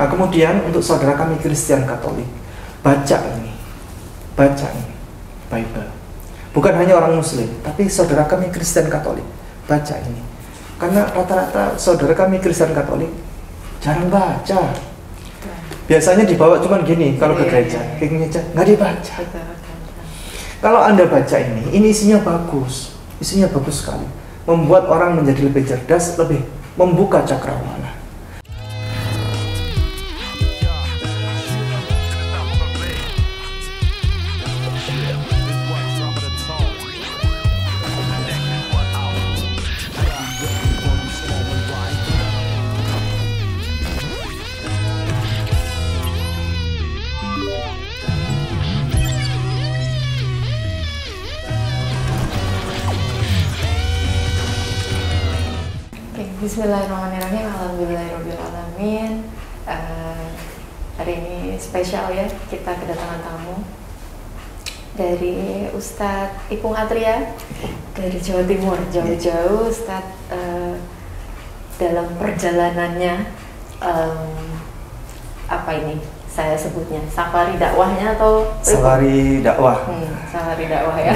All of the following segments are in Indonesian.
Nah, kemudian untuk saudara kami Kristen Katolik, baca ini Bible. Bukan hanya orang Muslim, tapi saudara kami Kristen Katolik, baca ini. Karena rata-rata saudara kami Kristen Katolik jarang baca. Biasanya dibawa cuman gini, kalau ke gereja, ke gereja nggak dibaca. Kalau Anda baca ini isinya bagus sekali, membuat orang menjadi lebih cerdas, lebih membuka cakrawala. Bismillahirrahmanirrahim. Alhamdulillahirrahmanirrahim. Hari ini spesial ya, kita kedatangan tamu dari Ustadz Ipung Atria dari Jawa Timur, jauh-jauh Ustadz. Dalam perjalanannya apa ini saya sebutnya, safari dakwahnya atau safari dakwah? Safari dakwah ya,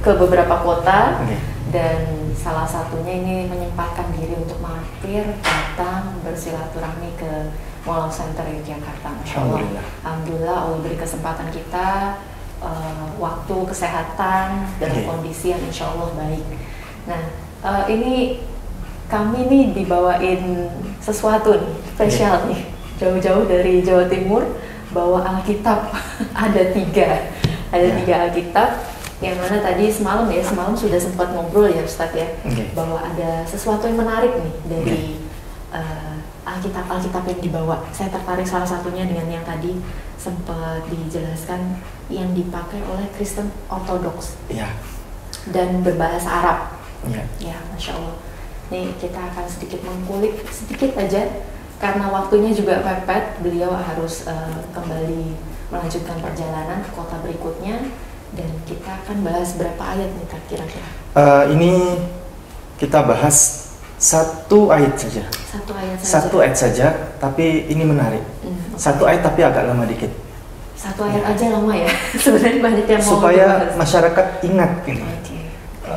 ke beberapa kota. Dan salah satunya ini menyempatkan diri untuk mampir, datang bersilaturahmi ke Mall of Center Yogyakarta. Masya Allah. Alhamdulillah Allah beri kesempatan kita, waktu, kesehatan, dalam kondisi yang insya Allah baik. Nah, ini kami nih dibawain sesuatu nih, spesial nih, jauh-jauh dari Jawa Timur, bawa Alkitab. Ada tiga Alkitab. Yang mana tadi semalam sudah sempat ngobrol ya Ustadz ya, bahwa ada sesuatu yang menarik nih dari Alkitab yang dibawa. Saya tertarik salah satunya dengan yang tadi sempat dijelaskan yang dipakai oleh Kristen Ortodoks dan berbahasa Arab. Ya, Masya Allah. Nih kita akan sedikit mengkulik sedikit aja karena waktunya juga mepet. Beliau harus kembali melanjutkan perjalanan ke kota berikutnya. Dan kita akan bahas berapa ayat nih kira-kira? Ini kita bahas satu ayat saja. Satu ayat saja, tapi ini menarik. Satu ayat tapi agak lama dikit. Satu ayat aja lama ya. Sebenarnya banyak yang mau supaya dibahas. Masyarakat ingat ini.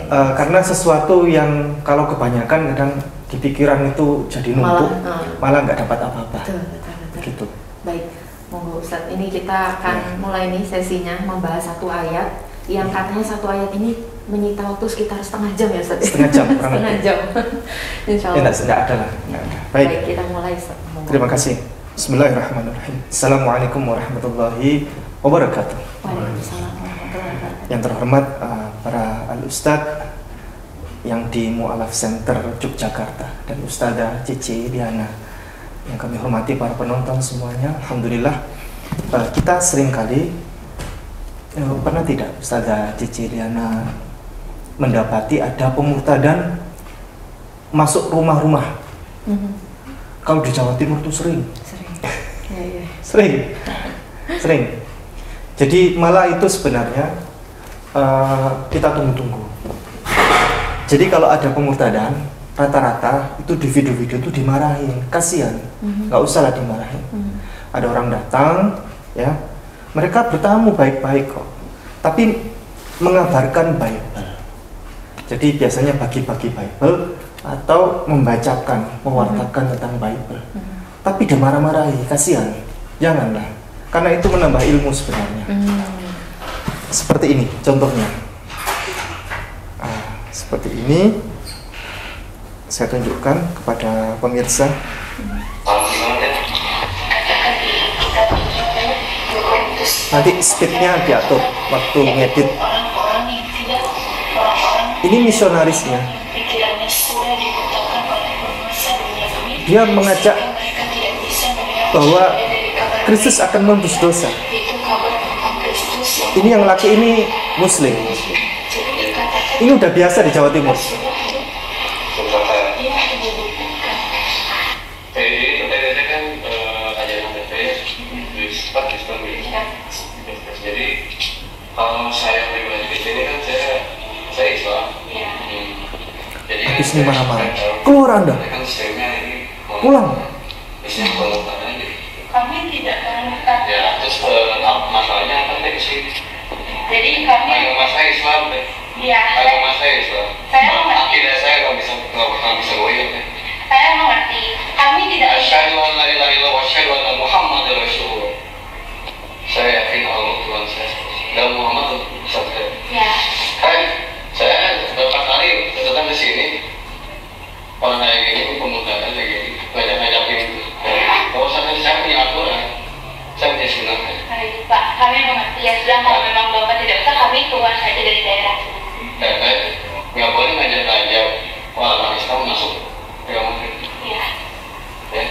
Karena sesuatu yang kalau kebanyakan kadang di pikiran itu jadi numpuk, malah nggak dapat apa-apa. Betul. Gitu. Baik. Monggo Ustadz, ini kita akan mulai nih sesinya membahas satu ayat yang katanya satu ayat ini menyita waktu sekitar setengah jam ya Ustadz? Setengah jam. Setengah jam. Insya Allah. Tidak ada lah. Baik, kita mulai. Terima kasih. Bismillahirrahmanirrahim. Assalamualaikum warahmatullahi wabarakatuh. Waalaikumsalam warahmatullahi wabarakatuh. Yang terhormat para al-ustadz yang di Mu'alaf Center Yogyakarta dan Ustadzah Cici Diana, yang kami hormati para penonton semuanya. Alhamdulillah, kita sering kali pernah tidak Ustadzah Cici Diana mendapati ada pemurtadan masuk rumah-rumah? Kalau di Jawa Timur tuh sering. Sering. Jadi malah itu sebenarnya kita tunggu-tunggu. Jadi kalau ada pemurtadan, rata-rata itu di video-video itu dimarahin, kasihan, nggak usah lah dimarahin. Ada orang datang, ya, mereka bertamu baik-baik kok, tapi mengabarkan Bible. Jadi biasanya bagi-bagi Bible atau membacakan, mewartakan tentang Bible. Tapi dimarah-marahi, kasihan, janganlah, karena itu menambah ilmu sebenarnya. Seperti ini contohnya, seperti ini. Saya tunjukkan kepada pemirsa. Nanti speednya diatur waktu ngedit. Ini misionarisnya. Dia mengajak bahwa Kristus akan menebus dosa. Ini yang laki ini Muslim. Ini udah biasa di Jawa Timur. Jadi kalau saya pribadi di sini kan saya Islam. Jadi habis ini marah-marah. Keluar Anda. Pulang. sini. Jadi kami Agama saya Islam deh. ya Agama saya Islam. saya mengerti. Akidah saya nggak bisa goyah deh. Saya mengerti. Kami tidak Asyhadu an la ilaha illallah wa asyhadu anna Muhammadar Rasulullah. Saya yakin Allah Tuhan saya dan Muhammad Rasul. ya Kan saya beberapa kali datang ke sini, orang kayak gini, pemuda kayak gini, ngajak-ngajakin bahwa saya punya aturan, saya punya sunnah. baik, Pak, kami mengerti ya sudah kalau memang Bapak tidak usah kami keluar saja dari daerah. Dan nggak boleh ngajak-ngajak orang Islam masuk agama kita. Ya. Ya,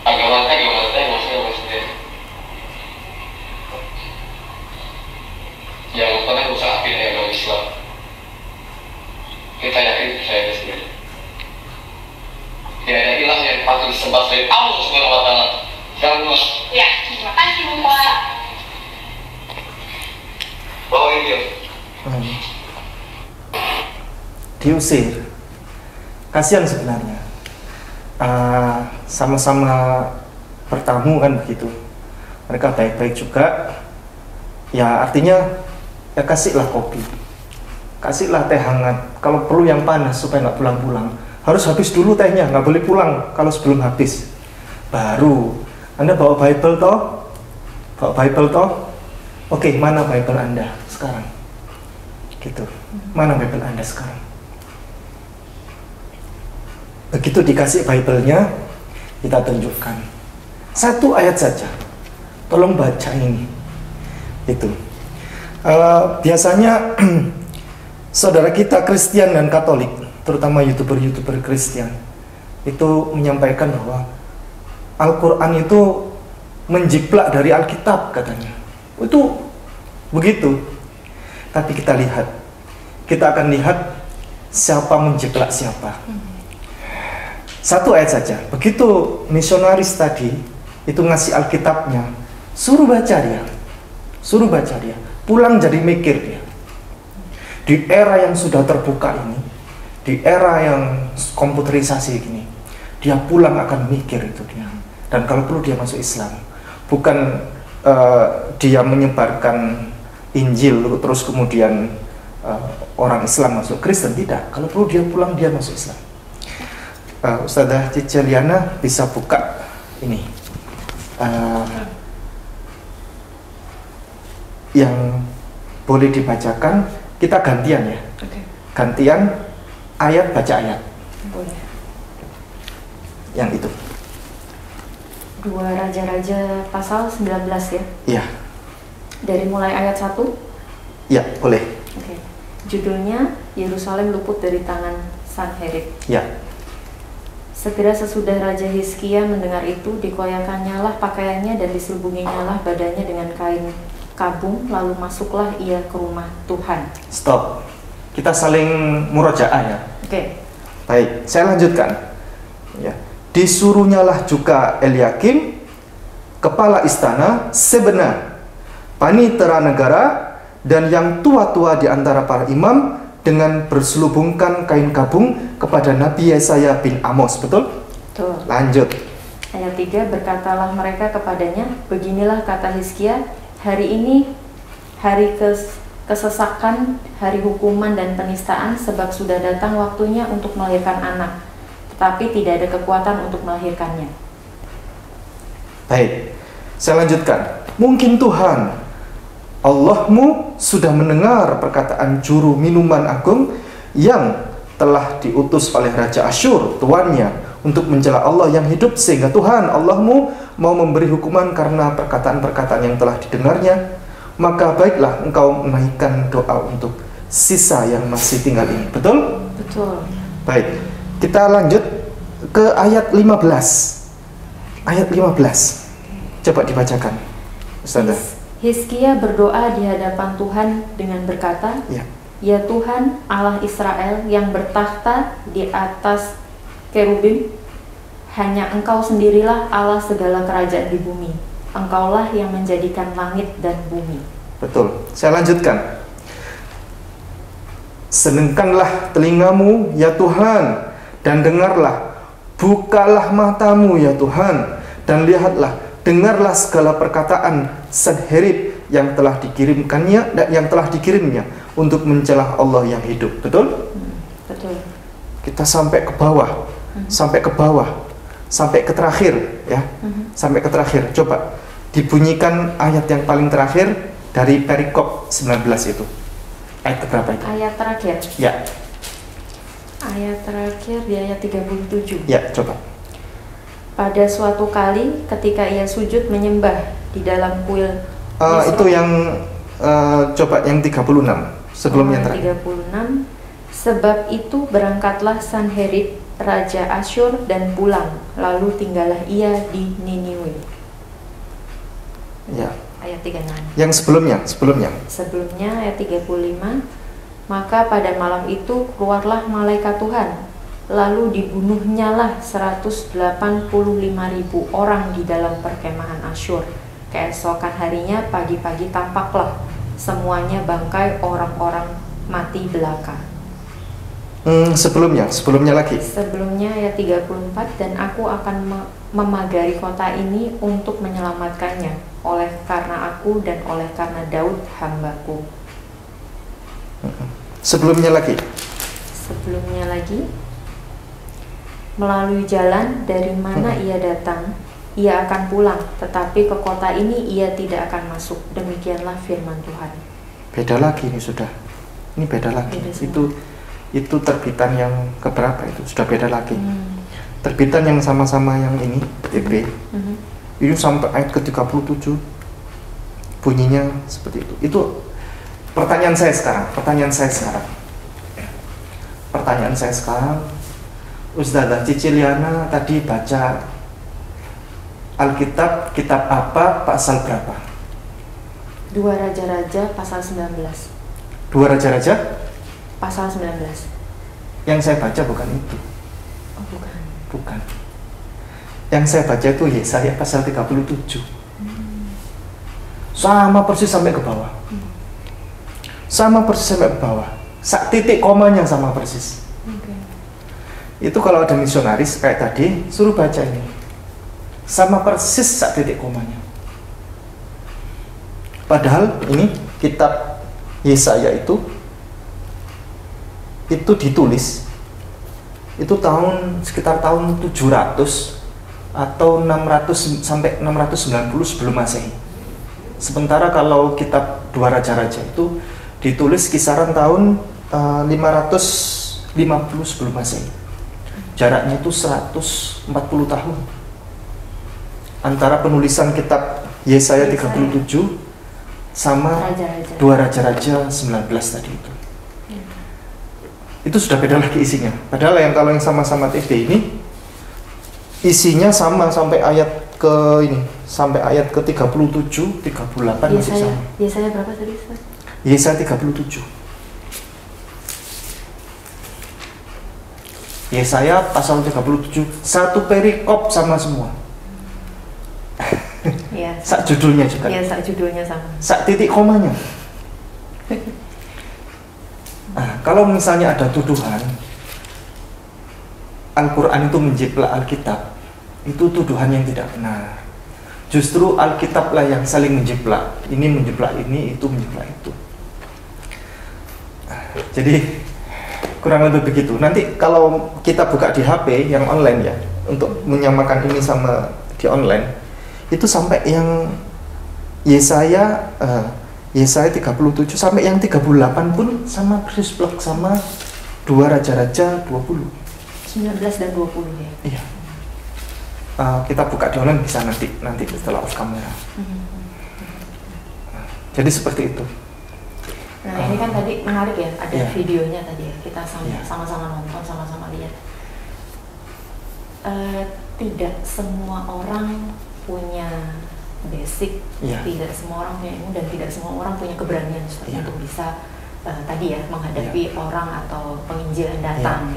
agama maksudnya. Jangan pernah rusak akidah agama Islam. Kita yakin saya sendiri. Tidak ada ilah yang patut disembah selain Allah Subhanahu wa Ta'ala. Jangan lupa. Ya, terima kasih Bapak. Bawa ini. Diusir. Kasihan sebenarnya. Sama-sama bertamu kan begitu. Mereka baik-baik juga. Ya artinya ya kasihlah kopi, kasihlah teh hangat. Kalau perlu yang panas supaya nggak pulang-pulang. Harus habis dulu tehnya, nggak boleh pulang kalau sebelum habis. Baru Anda bawa Bible toh, Oke, mana Bible Anda sekarang? Gitu. Mana Bible Anda sekarang? Begitu dikasih Bible-nya, kita tunjukkan satu ayat saja. Tolong baca ini. Itu. Biasanya saudara kita Kristen dan Katolik, terutama YouTuber Kristen, itu menyampaikan bahwa Al-Quran itu menjiplak dari Alkitab katanya. Itu begitu. Tapi kita akan lihat siapa menjiplak siapa. Satu ayat saja. Begitu misionaris tadi itu ngasih Alkitabnya, suruh baca dia. Pulang jadi mikir dia. Di era yang sudah terbuka ini, di era yang komputerisasi gini, dia pulang akan mikir itu dia. Dan kalau perlu dia masuk Islam. Bukan dia menyebarkan Injil terus kemudian orang Islam masuk Kristen, tidak. Kalau perlu dia pulang, dia masuk Islam. Ustazah Cici Liana bisa buka ini yang boleh dibacakan. Kita gantian ya. Oke. Gantian ayat baca ayat. Boleh. Yang itu. 2 Raja-Raja pasal 19 ya. Iya. Dari mulai ayat 1. Iya, boleh. Oke. Judulnya Yerusalem luput dari tangan Sanherib. Iya. Segera sesudah Raja Hizkia mendengar itu, dikoyakannya lah pakaiannya dan diselubunginya lah badannya dengan kain kabung, lalu masuklah ia ke rumah Tuhan. Stop. Kita saling murojaah ya. Oke. Baik, saya lanjutkan. Ya. Disuruhnyalah juga Eliakim, kepala istana, Sebna, panitera negara, dan yang tua-tua di antara para imam, dengan berselubungkan kain kabung kepada Nabi Yesaya bin Amos. Betul? Betul. Lanjut. Ayat 3, berkatalah mereka kepadanya, beginilah kata Hizkia, hari ini hari kesesakan, hari hukuman dan penistaan, sebab sudah datang waktunya untuk melahirkan anak, tetapi tidak ada kekuatan untuk melahirkannya. Baik, saya lanjutkan. Mungkin Tuhan Allahmu sudah mendengar perkataan juru minuman agung yang telah diutus oleh Raja Asyur, tuannya, untuk mencela Allah yang hidup, sehingga Tuhan Allahmu mau memberi hukuman karena perkataan-perkataan yang telah didengarnya. Maka baiklah engkau menaikkan doa untuk sisa yang masih tinggal ini. Betul? Betul. Baik, kita lanjut ke ayat 15. Ayat 15. Coba dibacakan, Ustazah. Hizkia berdoa di hadapan Tuhan dengan berkata, Ya. Ya Tuhan Allah Israel yang bertakhta di atas kerubim, hanya Engkau sendirilah Allah segala kerajaan di bumi. Engkaulah yang menjadikan langit dan bumi. Betul. Saya lanjutkan. Senengkanlah telingamu ya Tuhan, dan dengarlah. Bukalah matamu ya Tuhan, dan lihatlah. Dengarlah segala perkataan Sanherib yang telah dikirimkannya dan yang telah dikirimnya untuk mencelah Allah yang hidup. Betul? Betul. Kita sampai ke bawah, sampai ke bawah, sampai ke terakhir ya. Sampai ke terakhir. Coba dibunyikan ayat yang paling terakhir dari perikop 19 itu. Ayat keberapa itu? Ayat terakhir. Ya. Ayat terakhir di ayat 37. Ya, coba. Pada suatu kali ketika ia sujud menyembah di dalam kuil Itu yang coba yang 36 sebelum yang terakhir. 36. Sebab itu berangkatlah Sanherib raja Asyur dan pulang, lalu tinggallah ia di Niniwe. Ya. Ayat 36. Yang sebelumnya. Sebelumnya ayat 35. Maka pada malam itu keluarlah malaikat Tuhan, lalu dibunuhnyalah 185.000 orang di dalam perkemahan Asyur. Keesokan harinya pagi-pagi tampaklah semuanya bangkai orang-orang mati belaka. Sebelumnya lagi. Sebelumnya ayat 34, dan aku akan memagari kota ini untuk menyelamatkannya, oleh karena aku dan oleh karena Daud hambaku. Sebelumnya lagi. Melalui jalan dari mana ia datang, ia akan pulang, tetapi ke kota ini ia tidak akan masuk. Demikianlah firman Tuhan. Beda lagi ini sudah. Ini beda lagi. Itu terbitan yang keberapa itu? Sudah beda lagi. Terbitan yang sama-sama yang ini, TB. Ini sampai ayat ke-37 bunyinya seperti itu. Itu pertanyaan saya sekarang. Ustazah Ciciliana tadi baca Alkitab, kitab apa, pasal berapa? 2 Raja-Raja pasal 19. 2 Raja-Raja? Pasal 19. Yang saya baca bukan itu. Oh, bukan. Yang saya baca itu Yesaya pasal 37. Sama persis sampai ke bawah. Sak titik komanya sama persis. Itu kalau ada misionaris kayak tadi, suruh baca ini. Sama persis sak titik komanya. Padahal ini kitab Yesaya itu ditulis itu sekitar tahun 700 atau 600 sampai 690 sebelum Masehi. Sementara kalau kitab 2 Raja-Raja itu ditulis kisaran tahun 550 sebelum Masehi. Jaraknya itu 140 tahun antara penulisan kitab Yesaya 37 sama 2 Raja-Raja 19 tadi itu. Itu sudah beda lagi isinya. Padahal kalau yang sama-sama TB ini isinya sama sampai ayat ke ini, sampai ayat ke 37, 38 masih sama. Yesaya berapa tadi, Ustaz? Yesaya 37. Yesaya pasal 37, satu perikop sama semua. Iya. Sak judulnya juga. Iya, sak judulnya sama. Sak titik komanya. Nah, kalau misalnya ada tuduhan Al-Quran itu menjiplak Alkitab, itu tuduhan yang tidak benar. Justru Alkitablah yang saling menjiplak. Ini menjiplak ini, itu menjiplak itu. Jadi kurang lebih begitu. Nanti kalau kita buka di HP yang online ya, untuk menyamakan ini sama di online, itu sampai yang Yesaya 37 sampai yang 38 pun sama persis blok sama 2 Raja-Raja 20. 19 dan 20 ya. Iya. Kita buka di online bisa nanti setelah off kamera. Jadi seperti itu. Nah, ini kan tadi menarik ya, ada videonya tadi ya. Kita sama-sama nonton, sama-sama lihat. Tidak semua orang punya basic, tidak semua orang punya ilmu dan tidak semua orang punya keberanian seperti untuk bisa tadi ya menghadapi orang atau penginjil yang datang.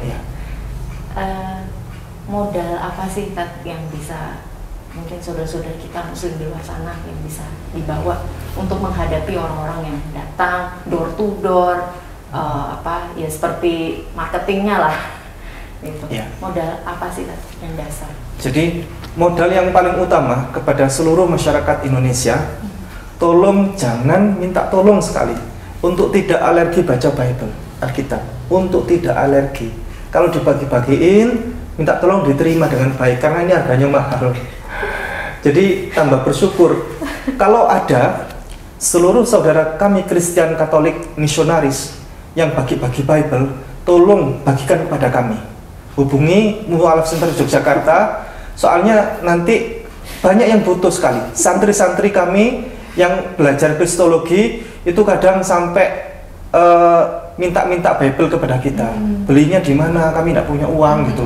Modal apa sih yang bisa mungkin saudara-saudara kita muslim di luar sana yang bisa dibawa untuk menghadapi orang-orang yang datang door to door, seperti marketingnya lah gitu. Modal apa sih yang dasar? Jadi modal yang paling utama kepada seluruh masyarakat Indonesia tolong jangan minta tolong sekali untuk tidak alergi baca Bible, Alkitab, untuk tidak alergi. Kalau dibagi-bagiin, minta tolong diterima dengan baik karena ini harganya mahal. Jadi tambah bersyukur. Kalau ada seluruh saudara kami Kristen Katolik misionaris yang bagi-bagi Bible, tolong bagikan kepada kami. Hubungi Mu'alaf Center Yogyakarta, soalnya nanti banyak yang butuh sekali. Santri-santri kami yang belajar Kristologi itu kadang sampai minta-minta Bible kepada kita. Belinya di mana? Kami tidak punya uang gitu.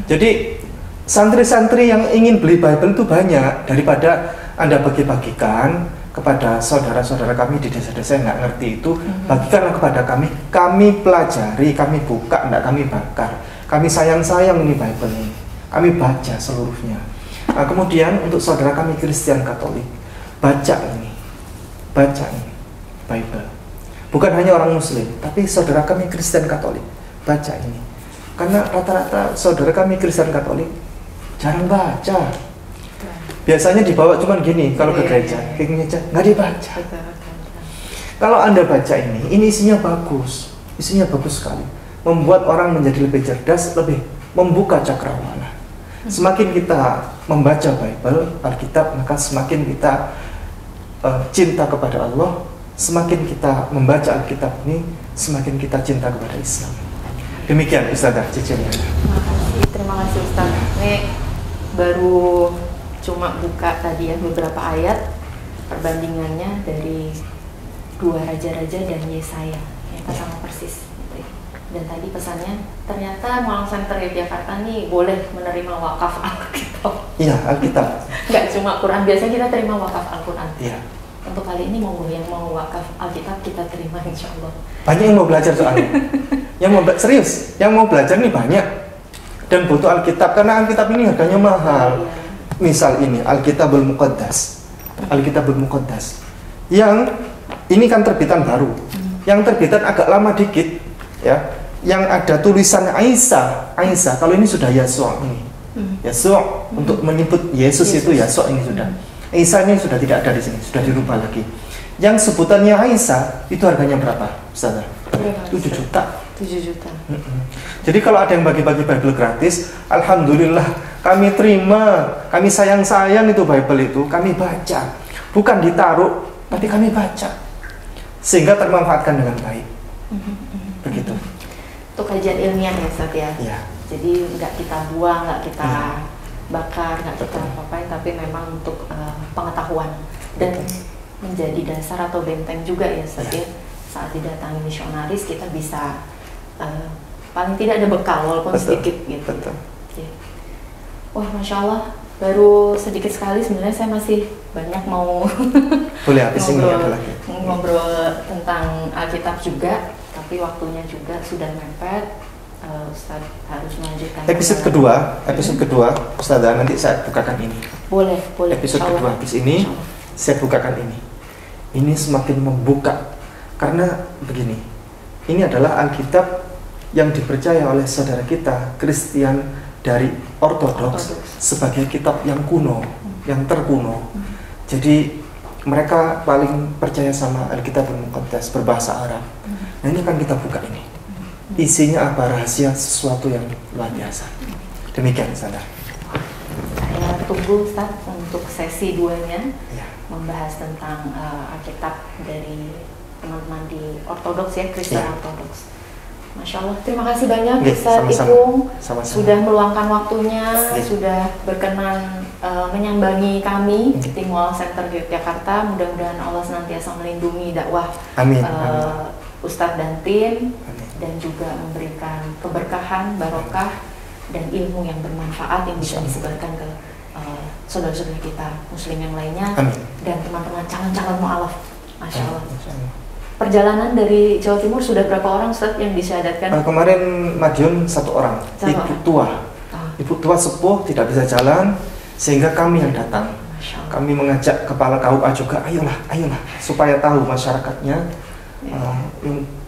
Jadi santri-santri yang ingin beli Bible itu banyak, daripada Anda bagi-bagikan kepada saudara-saudara kami di desa-desa yang nggak ngerti itu, bagikanlah kepada kami. Kami pelajari, kami buka, tidak kami bakar. Kami sayang-sayang ini Bible ini. Kami baca seluruhnya. Nah, kemudian untuk saudara kami Kristen Katolik, baca ini Bible. Bukan hanya orang Muslim, tapi saudara kami Kristen Katolik, baca ini. Karena rata-rata saudara kami Kristen Katolik jarang baca. Biasanya dibawa cuman gini kalau ke gereja, nggak dibaca. Kalau Anda baca ini isinya bagus sekali, membuat orang menjadi lebih cerdas, lebih membuka cakrawala. Semakin kita membaca Bible, Alkitab, maka semakin kita cinta kepada Allah. Semakin kita membaca Alkitab ini, semakin kita cinta kepada Islam. Demikian Ustazah Cicilnya. Terima kasih Ustaz. Ini baru cuma buka tadi ya beberapa ayat perbandingannya dari 2 raja-raja dan Yesaya, ternyata sama persis gitu ya. Dan tadi pesannya ternyata Mu'alaf Center Yogyakarta nih boleh menerima wakaf Alkitab. Iya, Alkitab. Nggak cuma Quran, biasanya kita terima wakaf Al-Quran. Iya. Untuk kali ini monggo yang mau wakaf Alkitab kita terima insya Allah. Banyak yang mau belajar soalnya. Serius, yang mau belajar nih banyak. Dan butuh Alkitab karena Alkitab ini harganya mahal. Iya. Misal ini Alkitabul Muqaddas. Alkitabul Muqaddas. Yang ini kan terbitan baru. Yang terbitan agak lama dikit ya. Yang ada tulisan Aisyah. Kalau ini sudah Yasua ini. Yasua untuk menyebut Yesus itu Yasua ini sudah. Isa ini sudah tidak ada di sini, sudah dirubah lagi. Yang sebutannya Aisyah itu harganya berapa, Ustazah? 7 juta. 7 juta. Jadi kalau ada yang bagi-bagi Bible gratis, alhamdulillah kami terima, kami sayang-sayang itu Bible itu, kami baca. Bukan ditaruh, tapi kami baca. Sehingga termanfaatkan dengan baik. Begitu. Itu kajian ilmiah ya Ustaz ya? Iya. Jadi nggak kita buang, nggak kita bakar, nggak kita apa-apain, tapi memang untuk pengetahuan dan menjadi dasar atau benteng juga ya Ustaz ya. Saat didatangi misionaris kita bisa paling tidak ada bekal walaupun sedikit gitu. Ya. Wah, Masya Allah, baru sedikit sekali sebenarnya. Saya masih banyak mau ngobrol tentang Alkitab juga, tapi waktunya juga sudah mepet. Ustaz harus melanjutkan episode kedua Ustazah, nanti saya bukakan ini. Boleh Episode kedua habis ini saya bukakan ini semakin membuka. Karena begini, ini adalah Alkitab yang dipercaya oleh saudara kita Kristen dari Ortodoks sebagai kitab yang kuno, yang terkuno. Jadi mereka paling percaya sama Alkitabul Muqaddas berbahasa Arab. Nah, ini akan kita buka ini. Isinya apa? Rahasia sesuatu yang luar biasa. Demikian Ustazah. Saya tunggu Ustaz untuk sesi 2-nya membahas tentang Alkitab dari teman-teman di Ortodoks ya, Kristen Ortodoks. Masya Allah, terima kasih banyak Ustaz Ipung sudah meluangkan waktunya, sudah berkenan menyambangi kami di Mu'alaf Center Yogyakarta. Mudah-mudahan Allah senantiasa melindungi dakwah Ustadz dan tim, dan juga memberikan keberkahan, barokah, dan ilmu yang bermanfaat yang bisa disebarkan ke saudara-saudara kita Muslim yang lainnya. Dan teman-teman calon-calon mu'alaf. Masya Allah. Perjalanan dari Jawa Timur sudah berapa orang Ustadz yang disyahadatkan? Kemarin Madiun 1 orang, ibu tua. Ibu tua sepuh tidak bisa jalan, sehingga kami yang datang. Kami mengajak kepala KUA juga, ayolah, supaya tahu masyarakatnya.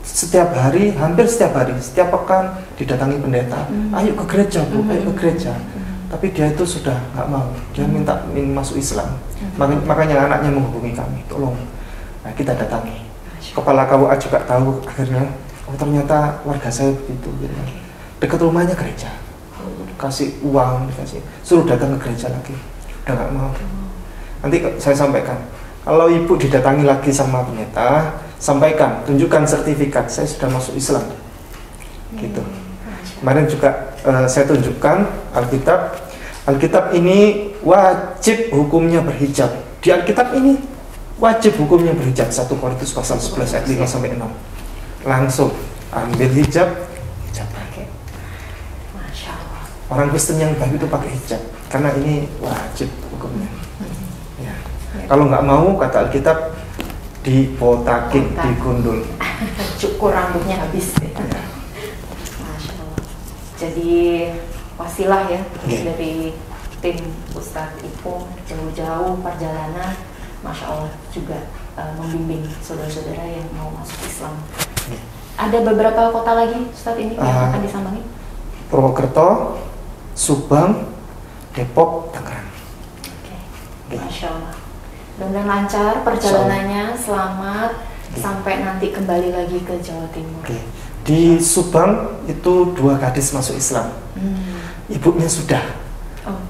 Setiap hari, hampir setiap hari, setiap pekan didatangi pendeta. Ayo ke gereja Bu, ayo ke gereja. Tapi dia itu sudah nggak mau, dia minta masuk Islam. Makanya anaknya menghubungi kami, tolong Nah, kita datangi. Kepala KUA juga tahu akhirnya, oh ternyata warga saya begitu. Gitu. Dekat rumahnya gereja, kasih uang, suruh datang ke gereja lagi, udah nggak mau. Nanti saya sampaikan, kalau ibu didatangi lagi sama pendeta, sampaikan, tunjukkan sertifikat saya sudah masuk Islam, gitu. Kemarin juga saya tunjukkan Alkitab ini wajib hukumnya berhijab. Di Alkitab ini wajib hukumnya berhijab. 1 Korintus pasal 11 ayat 5 sampai 6. Langsung ambil hijab. Masya Allah. Orang Kristen yang baik itu pakai hijab karena ini wajib hukumnya. Ya. Kalau nggak mau, kata Alkitab, dibotakin, digundul. Cukur rambutnya habis. Ya. Masya Allah. Jadi wasilah ya dari tim Ustadz Ipung, jauh-jauh perjalanan, Masya Allah juga membimbing saudara-saudara yang mau masuk Islam. Ada beberapa kota lagi Ustadz ini yang akan disambangi? Purwokerto, Subang, Depok, Tangerang. Masya Allah. Mudah-mudahan lancar perjalanannya, selamat sampai nanti kembali lagi ke Jawa Timur. Di Subang itu 2 gadis masuk Islam. Ibunya sudah,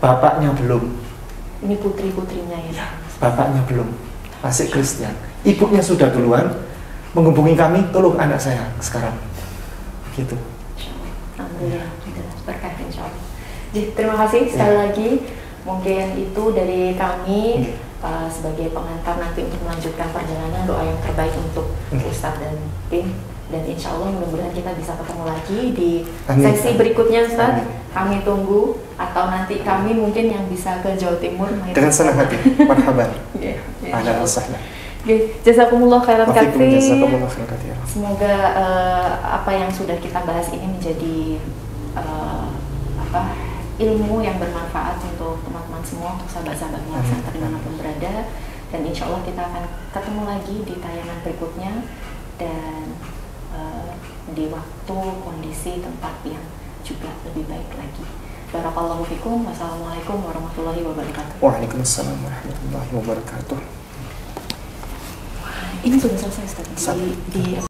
bapaknya belum. Ini putri-putrinya ya? Bapaknya belum, masih Kristen. Ibunya sudah duluan, menghubungi kami, tolong anak saya sekarang. Gitu. Alhamdulillah, berkah insya Allah. Jadi, terima kasih sekali lagi. Mungkin itu dari kami sebagai pengantar nanti untuk melanjutkan perjalanan, doa yang terbaik untuk Ustadz dan tim. Dan insya Allah mudah-mudahan kita bisa ketemu lagi di sesi berikutnya Ustadz. Kami tunggu, atau nanti kami mungkin yang bisa ke Jawa Timur. Dengan senang hati, marhaban. Ahlan wa sahlan. Jazakumullah khairan katsir. Jazakumullah khairan katsir. Semoga apa yang sudah kita bahas ini menjadi ilmu yang bermanfaat untuk teman-teman semua, untuk sahabat-sahabat Mualaf dimanapun berada. Dan insya Allah kita akan ketemu lagi di tayangan berikutnya dan di waktu, kondisi, tempat yang juga lebih baik lagi. Barakallahu fikum. Wassalamualaikum warahmatullahi wabarakatuh. Waalaikumsalam warahmatullahi wabarakatuh. Ini sudah selesai Ustaz di